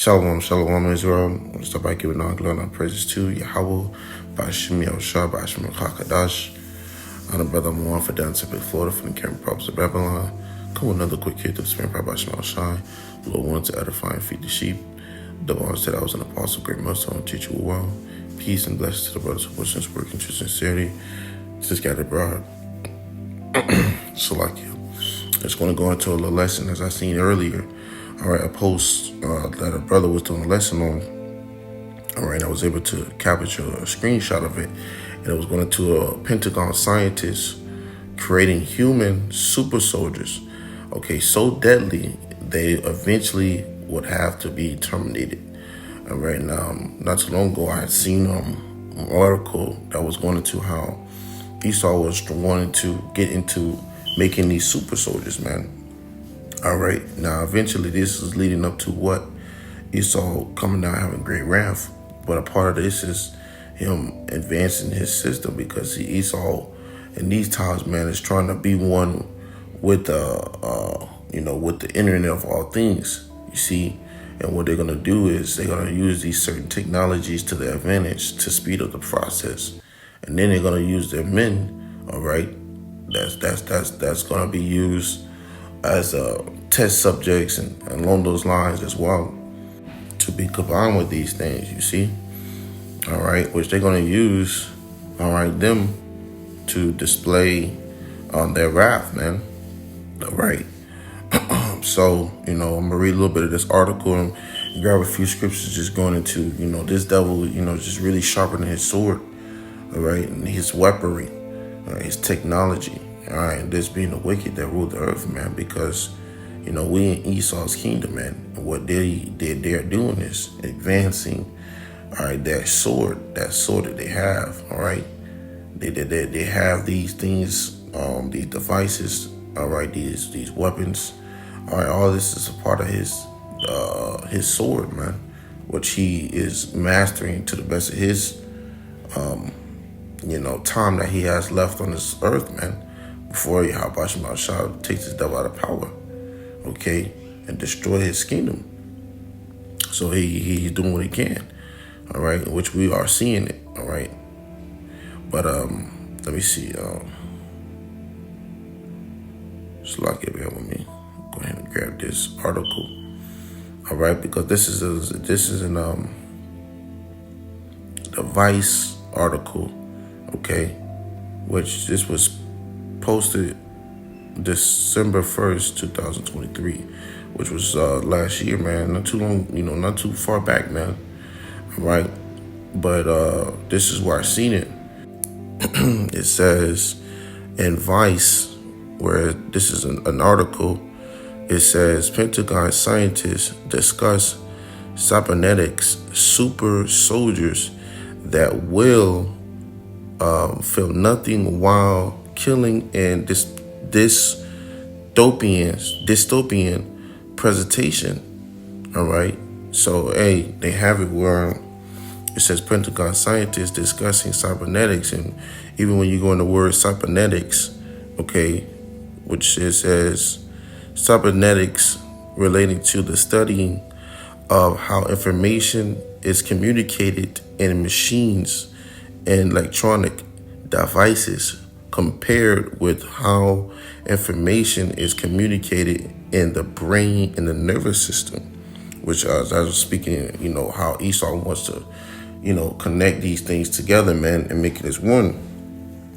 Shalom, shalom, Israel. I want to start by giving all glory and praises to YAHAWAH, BAHASHAM, BAHASHAM, QADASH. I'm the brother I'm for down in Florida from the Cameron Province of Babylon. Come with another quick hit to the Spirit by BAHASHAM. The Lord wanted to edify and feed the sheep. The Lord said I was an apostle, great MILLSTONE, teacher well. Peace and blessings to the brothers who push this work into sincerity. Just got it abroad. So like you. Just going to go into a little lesson as I seen earlier. All right, a post that a brother was doing a lesson on. All right, I was able to capture a screenshot of it, and it was going to a Pentagon scientist creating human super soldiers. Okay, so deadly they eventually would have to be terminated. All right, now not too long ago I had seen an article that was going into how Esau was wanting to get into making these super soldiers, man. All right, now eventually this is leading up to what Esau coming down having great wrath, but a part of this is him advancing his system because Esau in these times, man, is trying to be one with with the internet of all things, you see. And what they're gonna do is they're gonna use these certain technologies to their advantage to speed up the process, and then they're gonna use their men, all right. That's gonna be used as test subjects and along those lines as well to be combined with these things, you see. All right, which they're going to use, all right, them to display their wrath, man. All right. So, I'm going to read a little bit of this article and grab a few scriptures just going into, this devil, just really sharpening his sword, all right, and his weaponry, his technology. All right, this being the wicked that rule the earth, man, because, we in Esau's kingdom, man. And what they're doing is advancing, all right, that sword that they have, all right. They have these things, these devices, all right, these weapons, all right. All this is a part of his sword, man, which he is mastering to the best of his, time that he has left on this earth, man. Before YAHAWASHI takes his devil out of power, okay, and destroy his kingdom. So he's doing what he can, all right, which we are seeing it, all right. But let me see. Slack it, bear with me. Go ahead and grab this article, all right, because this is an the Vice article, okay, which this was posted December 1st, 2023, which was last year, man. Not too long, not too far back, man. All right. But this is where I seen it. It says in Vice, where this is an article, it says Pentagon scientists discuss cybernetics super soldiers that will feel nothing while killing and dystopian presentation. All right. So, hey, they have it where it says Pentagon scientists discussing cybernetics, and even when you go in the word cybernetics, okay, which it says cybernetics relating to the studying of how information is communicated in machines and electronic devices compared with how information is communicated in the brain and the nervous system, which as I was speaking, how Esau wants to, connect these things together, man, and make it as one.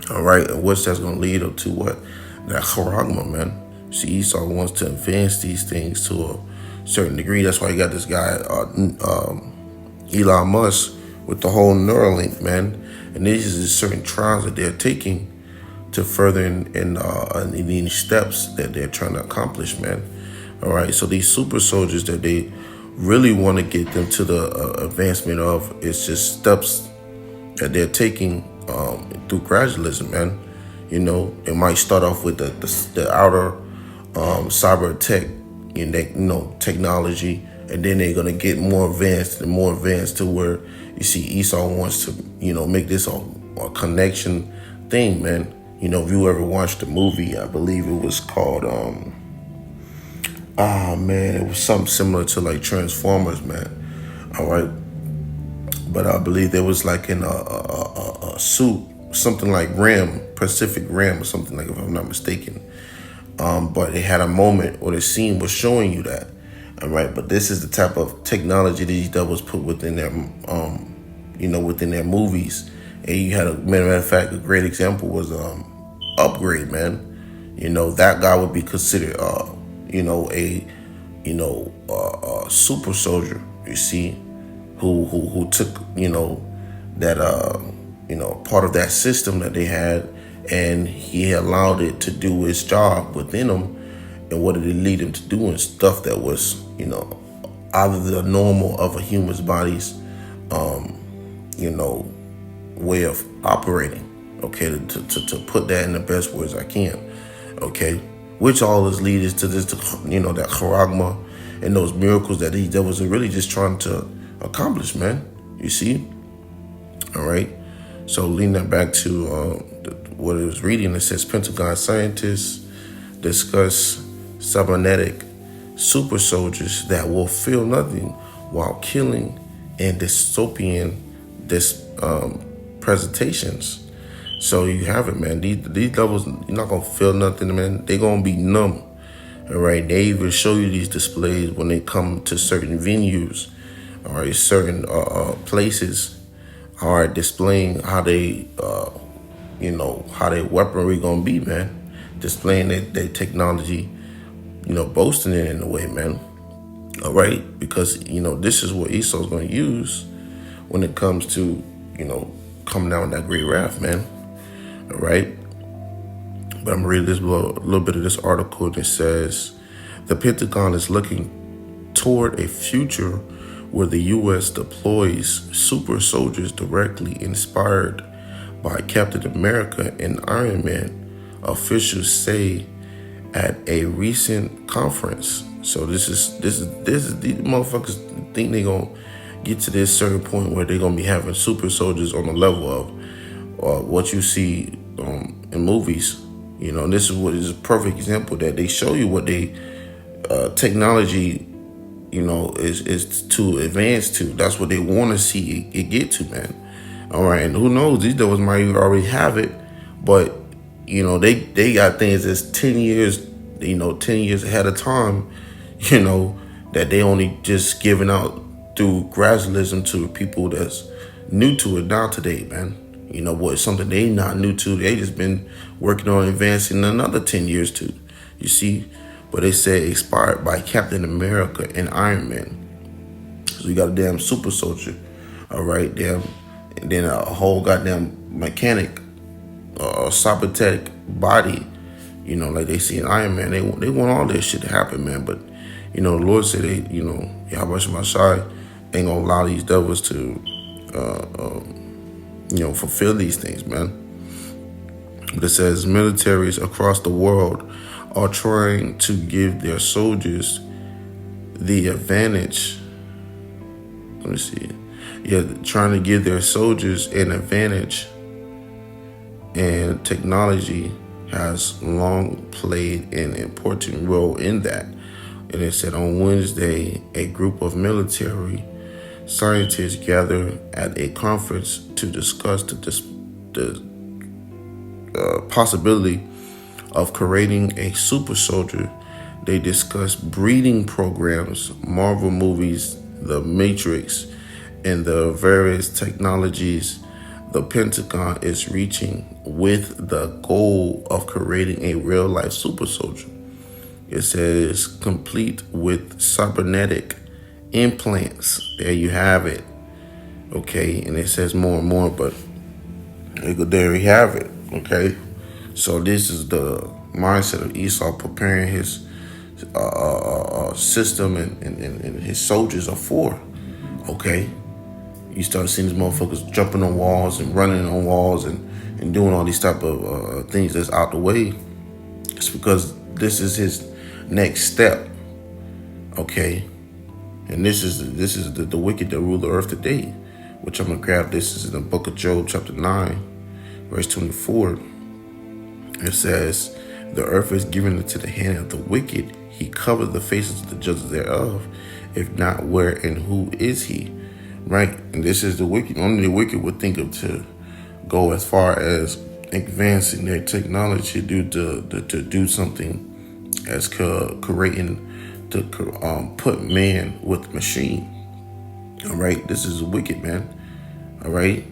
All right, and what's that's going to lead up to what? That charagma, man. See, Esau wants to advance these things to a certain degree. That's why you got this guy, Elon Musk, with the whole Neuralink, man. And these are certain trials that they're taking to further in these steps that they're trying to accomplish, man. All right, so these super soldiers that they really want to get them to the advancement of, it's just steps that they're taking through gradualism, man. It might start off with the outer cyber tech, technology, and then they're gonna get more advanced to where you see Esau wants to, make this a connection thing, man. If you ever watched the movie, I believe it was called Ah, man, it was something similar to like Transformers, man. All right, but I believe there was like in a suit, something like Ram, Pacific Ram, or something like, if I'm not mistaken. But it had a moment or the scene was showing you that. All right, but this is the type of technology these devils put within their, within their movies. And you had matter of fact, a great example was Upgrade, man. That guy would be considered, a super soldier. You see, who took, that part of that system that they had, and he allowed it to do its job within him. And what did it lead him to do? And stuff that was, out of the normal of a human's body's, way of operating. Okay, to put that in the best words I can. Okay, which all is leads to this, that charagma and those miracles that these devils are really just trying to accomplish, man. You see, all right. So leading that back to what it was reading, it says Pentagon scientists discuss cybernetic super soldiers that will feel nothing while killing and dystopian presentations. So you have it, man. These levels, you're not gonna feel nothing, man. They're gonna be numb. All right. They even show you these displays when they come to certain venues, all right, certain places, all right, displaying how they, how their weaponry gonna be, man. Displaying their technology, boasting it in a way, man. All right, because this is what Esau's gonna use when it comes to coming down with that great wrath, man. All right. But I'm gonna read this little bit of this article, and it says the Pentagon is looking toward a future where the U.S. deploys super soldiers directly inspired by Captain America and Iron Man, officials say at a recent conference. So this is these motherfuckers think they gonna get to this certain point where they're gonna be having super soldiers on the level of what you see in movies. And this is what is a perfect example that they show you what they technology, is to advance to. That's what they want to see it get to, man. All right, and who knows? These devils might already have it, but they got things that's 10 years, 10 years ahead of time, that they only just giving out through gradualism to people that's new to it now today, man. What, something they not new to. They just been working on advancing another 10 years to. You see? But they say inspired by Captain America and Iron Man. So you got a damn super soldier. All right, damn. And then a whole goddamn mechanic, cybernetic body. Like they see in Iron Man. They want all this shit to happen, man. But, the Lord said they, YAHAWASHI ain't gonna allow these devils to fulfill these things, man. But it says militaries across the world are trying to give their soldiers the advantage. Let me see. Yeah, trying to give their soldiers an advantage. And technology has long played an important role in that. And it said on Wednesday, a group of military scientists gathered at a conference to discuss the possibility of creating a super soldier. They discussed breeding programs, Marvel movies, The Matrix, and the various technologies the Pentagon is reaching with the goal of creating a real-life super soldier. It says complete with cybernetic implants. There you have it. Okay, and it says more and more, but there you have it. Okay, so this is the mindset of Esau preparing his system and his soldiers are for. Okay, you start seeing these motherfuckers jumping on walls and running on walls and doing all these type of things that's out the way. It's because this is his next step. Okay. And this is the wicked that rule the earth today, which I'm going to grab. This is in the book of Job, chapter 9, verse 24. It says, the earth is given into the hand of the wicked. he covered the faces of the judges thereof. If not, where and who is he? Right? And this is the wicked. Only the wicked would think of to go as far as advancing their technology to do something as creating to put man with machine. All right, this is wicked, man. All right,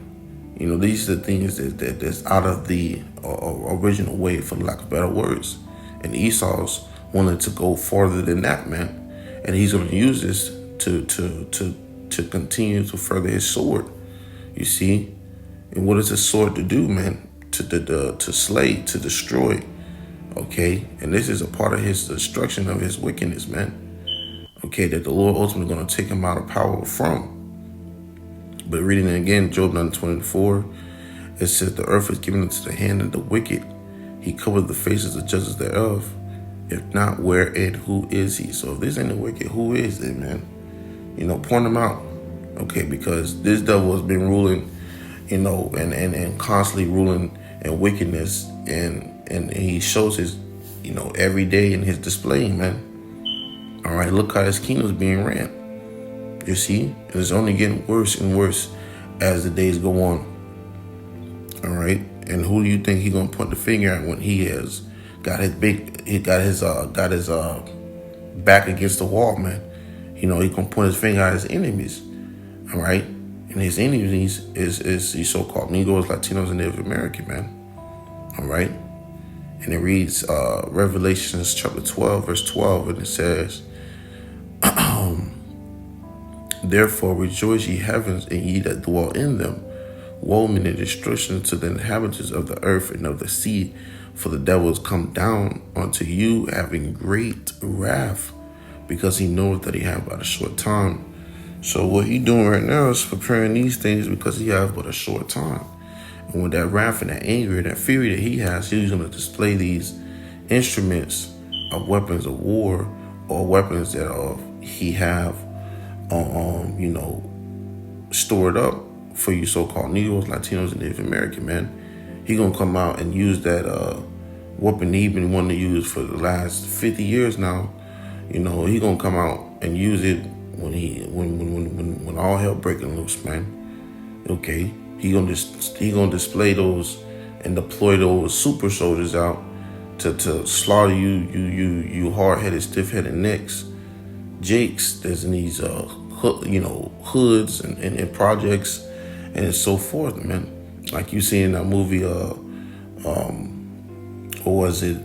you know, these are the things that's out of the original way, for lack of better words. And Esau's wanted to go farther than that, man, and he's going to use this to continue to further his sword. You see, and what is a sword to do, man? To slay, to destroy. Okay, and this is a part of his destruction of his wickedness, man. Okay, that the Lord ultimately going to take him out of power from. But reading it again, Job 9:24, it says, the earth is given into the hand of the wicked. He covered the faces of judges thereof. If not, where and who is he? So if this ain't the wicked, who is it, man? You know, point him out. Okay, because this devil has been ruling, you know, and constantly ruling in wickedness, and he shows his, you know, every day in his display, man. All right, look how his kingdom is being ran. You see, and it's only getting worse and worse as the days go on. All right, and who do you think he's gonna point the finger at when he has got his back against the wall, man? You know, he's gonna point his finger at his enemies. All right, and his enemies is the so-called Negroes, Latinos, and Native American, man. All right, and it reads Revelations chapter 12, verse 12, and it says, therefore rejoice, ye heavens, and ye that dwell in them. Woe meaning destruction to the inhabitants of the earth and of the sea, for the devil is come down unto you, having great wrath, because he knoweth that he hath but a short time. So what he doing right now is preparing these things because he has but a short time. And with that wrath and that anger and that fury that he has, he's going to display these instruments of weapons of war, or weapons that he have you know, stored up for you so-called Negroes, Latinos, and Native American, man. He gonna come out and use that weapon he been wanting to use for the last 50 years now. You know, he gonna come out and use it when all hell breaking loose, man. Okay, he gonna display those and deploy those super soldiers out to slaughter you hard-headed, stiff-headed necks, jakes that's in these you know, hoods and projects and so forth, man. Like you see in that movie, what was it?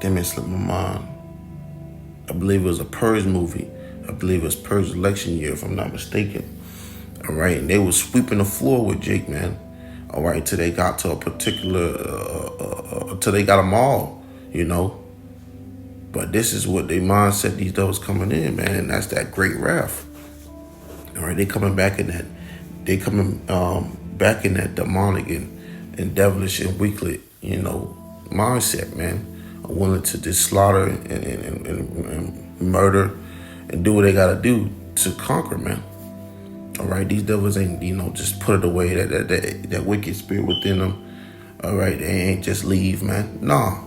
Damn, it slipped my mind. I believe it was a Purge movie. I believe it was Purge election year, if I'm not mistaken. All right, and they were sweeping the floor with Jake, man. All right, till they got to a particular, till they got them all, you know. But this is what their mindset, these devils coming in, man, and that's that great wrath. All right, they coming back in that, back in that demonic and devilish and weakly, you know, mindset, man. Willing to just slaughter and murder and do what they gotta do to conquer, man. All right, these devils ain't, you know, just put it away, that wicked spirit within them. All right, they ain't just leave, man. Nah,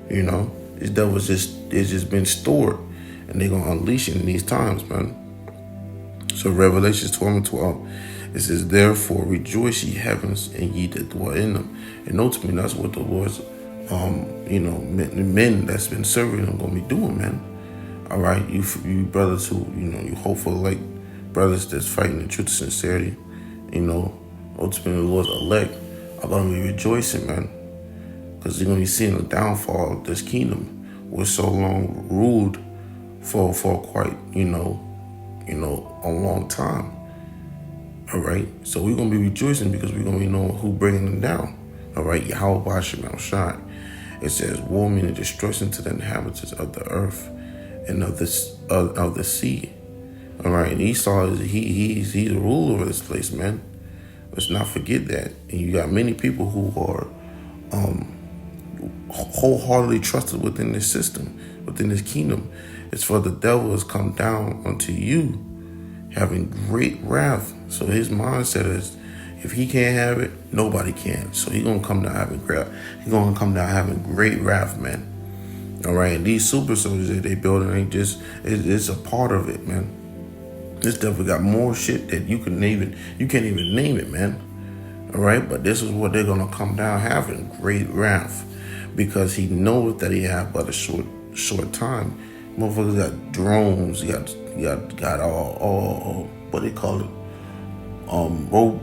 you know. These devils it's just been stored, and they're gonna unleash it in these times, man. So Revelations 12:12, it says, therefore rejoice, ye heavens, and ye that dwell in them. And ultimately, that's what the Lord's, you know, men that's been serving them gonna be doing, man. All right, you brothers who, you know, you hopeful like brothers that's fighting the truth of sincerity, you know, ultimately the Lord's elect are gonna be rejoicing, man. Because they're going to be seeing the downfall of this kingdom, was so long ruled for quite, you know, a long time. All right, so we're going to be rejoicing because we're going to be knowing who bringing them down. All right, YAHAWASHI. It says, woe meaning destruction to the inhabitants of the earth and of the sea. All right, and Esau he's the ruler of this place, man. Let's not forget that. And you got many people who are wholeheartedly trusted within this system, within this kingdom. It's for the devil has come down unto you, having great wrath. So his mindset is, If he can't have it, nobody can. So he gonna come down having great wrath, man. All right, and these super soldiers that they building ain't just it's a part of it, man. This devil got more shit that you can't even name it, man. All right, but this is what they're gonna come down having great wrath, because he knows that he have but a short time. Motherfuckers got drones, got all what they call it,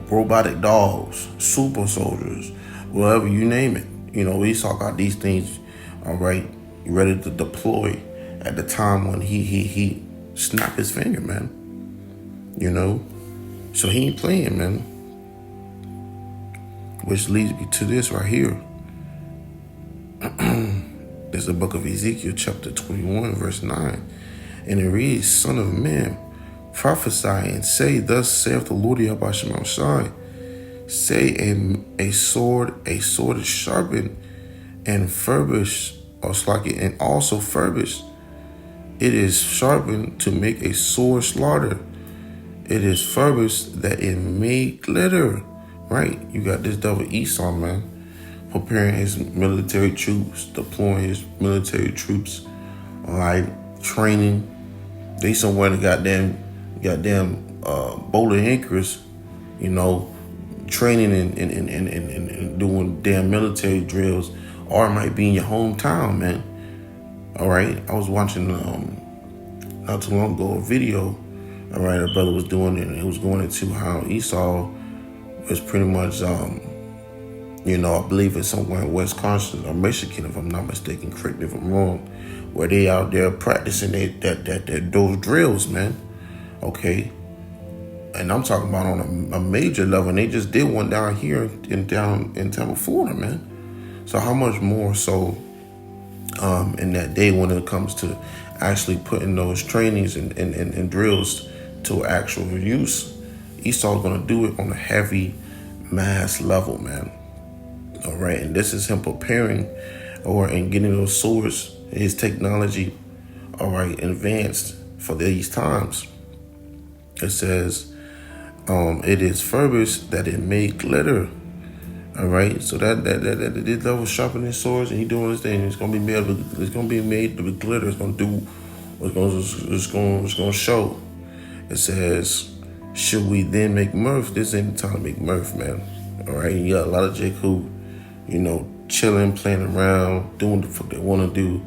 robotic dogs, super soldiers, whatever you name it. Esau got these things, all right, ready to deploy at the time when he snap his finger, man. So he ain't playing, man. Which leads me to this right here. There's the book of Ezekiel, chapter 21, verse 9. And it reads, Son of man, prophesy and say, Thus saith the Lord YAHAWASHI. Say a sword is sharpened and furbished, and also furbished. It is sharpened to make a sore slaughter. It is furbished that it may glitter. Right? You got this devil Esau, man, preparing his military troops, deploying his military troops, all right, training. They somewhere in the goddamn Bowling Acres, training and doing damn military drills, or it might be in your hometown, man. All right, I was watching not too long ago a video. All right, a brother was doing it, and it was going into how Esau was pretty much, I believe it's somewhere in Wisconsin or Michigan, if I'm not mistaken. Correct me if I'm wrong. Where they out there practicing those drills, man. Okay, and I'm talking about on a major level. And they just did one down here in Tampa, Florida, man. So how much more so in that day when it comes to actually putting those trainings and drills to actual use? Esau's gonna do it on a heavy mass level, man. All right, and this is him preparing and getting those swords, his technology, all right, advanced for these times. It says, it is furbished that it may glitter. All right, so that this level sharpening swords, and he doing his thing. It's gonna be made with glitter. It's gonna do. It's gonna show. It says, should we then make mirth? This ain't the time to make mirth, man. All right, you got a lot of Jake who, chilling, playing around, doing the fuck they want to do,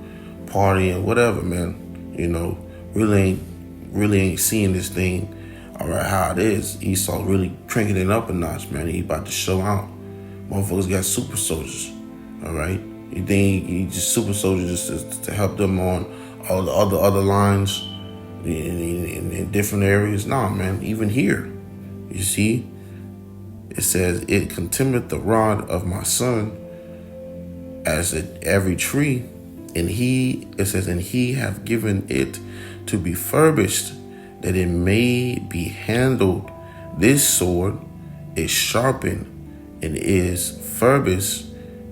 partying, whatever, man. Really ain't seeing this thing, all right, how it is. Esau really cranking it up a notch, man. He about to show out. Motherfuckers got super soldiers, all right. You think he just super soldiers just to help them on all the other lines in different areas? Nah, man. Even here, you see, it says, it contemneth the rod of my son as every tree, and it says, and he hath given it to be furbished, that it may be handled. This sword is sharpened and is furbished,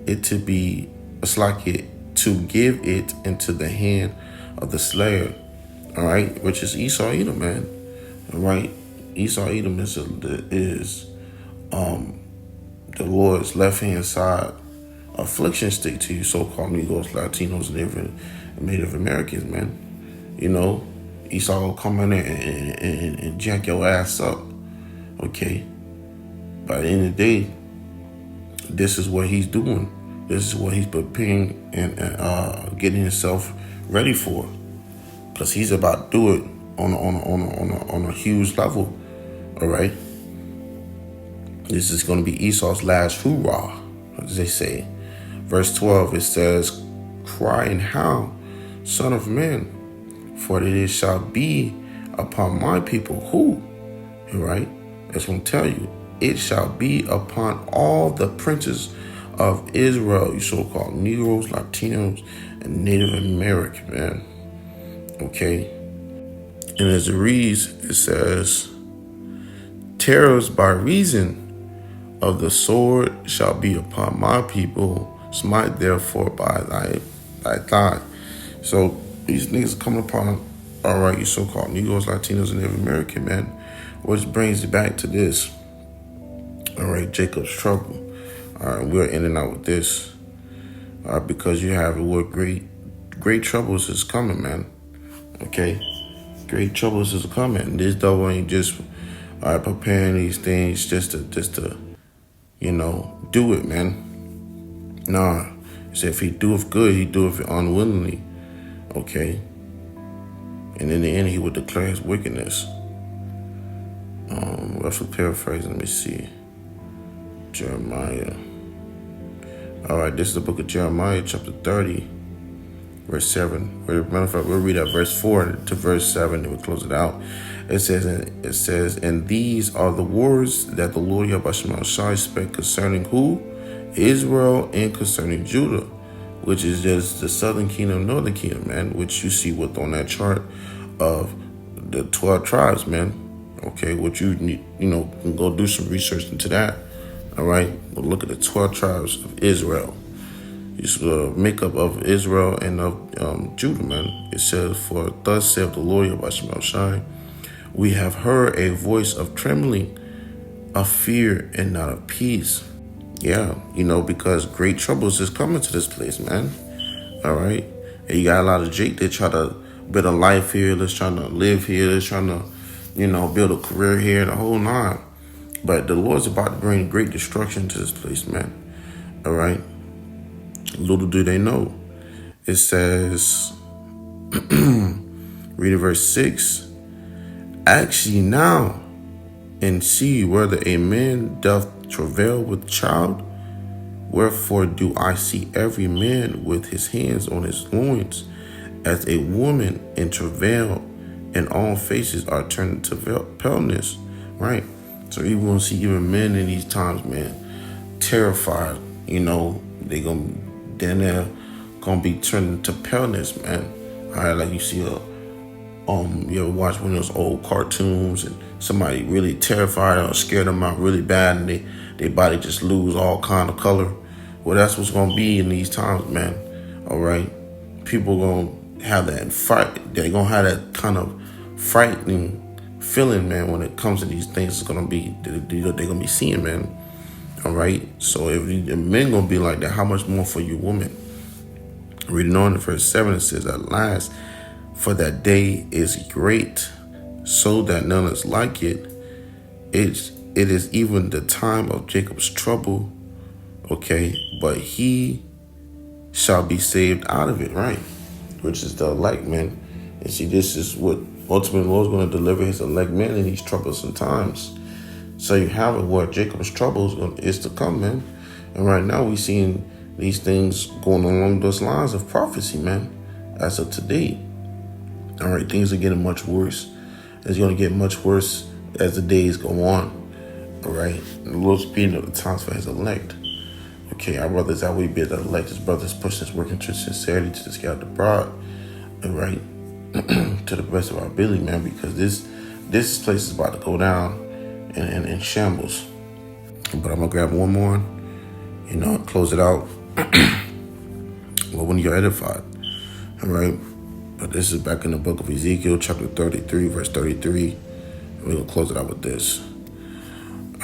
it to be, it's like it to give it into the hand of the slayer. All right, which is Esau Edom, man. All right, Esau Edom is the Lord's left hand side affliction stick to you, so-called Negroes, Latinos, and Native Americans, man. Esau will come in there and jack your ass up. Okay, by the end of the day, this is what he's doing. This is what he's preparing and getting himself ready for. Because he's about to do it on a huge level. All right. This is going to be Esau's last hoorah, as they say. Verse 12, it says, cry and howl, son of man, for it shall be upon my people. Who? All right. It's going to tell you, it shall be upon all the princes of Israel, you so-called Negroes, Latinos, and Native American, man. Okay. And as it reads, it says, terrors by reason of the sword shall be upon my people, smite therefore by thy thigh. So these niggas are coming upon, all right, you so-called Negroes, Latinos, and Native American, man. Which brings it back to this. All right, Jacob's trouble. All right, we're ending out with this. Because you have what great troubles is coming, man. Okay, great troubles is coming. This devil ain't just preparing these things just to do it, man. Nah, he said if he doeth good, he doeth it unwillingly. Okay, and in the end, he would declare his wickedness. Roughly paraphrasing. Let me see. Jeremiah. All right, this is the book of Jeremiah, chapter 30, verse 7. Matter of fact, we'll read at verse 4 to verse 7, and we'll close it out. It says, and these are the words that the Lord YAHAWASHI spake concerning who? Israel, and concerning Judah, which is just the southern kingdom, northern kingdom, man, which you see with on that chart of the 12 tribes, man. Okay, what you need, can go do some research into that. All right, we'll look at the 12 tribes of Israel. It's the makeup of Israel and of Judah, man. It says, for thus saith the Lord YAHAWASHI, we have heard a voice of trembling, of fear, and not of peace. Yeah, because great troubles is coming to this place, man. All right, and you got a lot of Jake that try to build a life here, that's trying to live here, that's trying to, build a career here, the whole nine. But the Lord's about to bring great destruction to this place, man. All right. Little do they know. It says, read verse 6. Ask ye now, and see whether a man doth travail with child. Wherefore do I see every man with his hands on his loins, as a woman in travail, and all faces are turned to paleness. Right? So you want to see even men in these times, man, terrified. They're gonna be turned to paleness, man. All right, like you see you ever watch one of those old cartoons and somebody really terrified or scared them out really bad, and their body just lose all kind of color. Well, that's what's gonna be in these times, man. All right, people gonna have that fight. They're gonna have that kind of frightening feeling, man. When it comes to these things, it's gonna be they're gonna be seeing, man. All right, so if men gonna be like that, how much more for you women? Reading on in verse 7, it says, at last, for that day is great, so that none is like it. It is even the time of Jacob's trouble. Okay, but he shall be saved out of it, right? Which is the elect, man. And see, this is what ultimately the Lord's going to deliver his elect men in these troublesome times. So you have it where Jacob's troubles is to come, man. And right now we're seeing these things going along those lines of prophecy, man, as of today. All right, things are getting much worse. It's going to get much worse as the days go on. All right, and the Lord's speeding up the times for his elect. Okay, our brothers that we be the elect, his brothers pushing us working to sincerity to scout the broad. All right, to the best of our ability, man, because this place is about to go down in shambles. But I'm gonna grab one more, close it out. Well, when you're edified, all right. But this is back in the book of Ezekiel, chapter 33, verse 33. We're gonna close it out with this.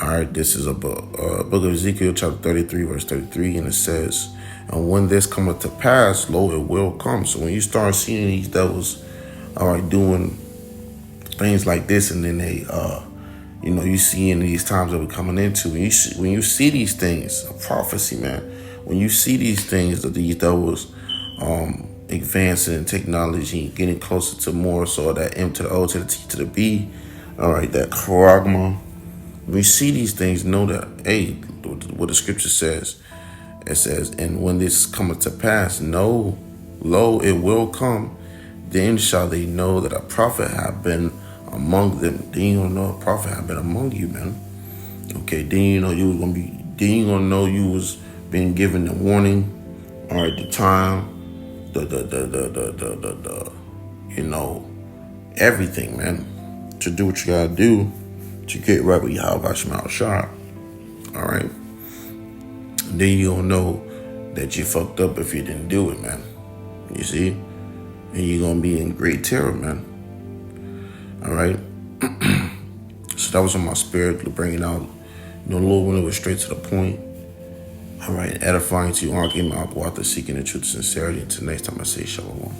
All right, this is a book of Ezekiel, chapter 33, verse 33, and it says, and when this cometh to pass, lo, it will come. So when you start seeing these devils, all right, doing things like this, and then they, you see in these times that we're coming into, when you see these things, a prophecy, man, when you see these things that these devils advancing in technology, getting closer to more so that M to the O to the T to the B, all right, that charagma. When you see these things, know that, hey, what the scripture says, it says, and when this cometh to pass, know, lo, it will come, then shall they know that a prophet have been among them. Then you gonna know a prophet have been among you, man. Okay, then you know you was gonna be, then you gonna know you was being given the warning, or at the time, everything, man, to do what you gotta do to get right with YAHAWASHI. All right. And then you don't know that you fucked up if you didn't do it, man. You see? And you're gonna be in great terror, man. All right. So that was on my spirit, bringing out, The Lord when it was straight to the point. All right, edifying to you, arguing my author, seeking the truth, sincerity. Until next time, I say shalom.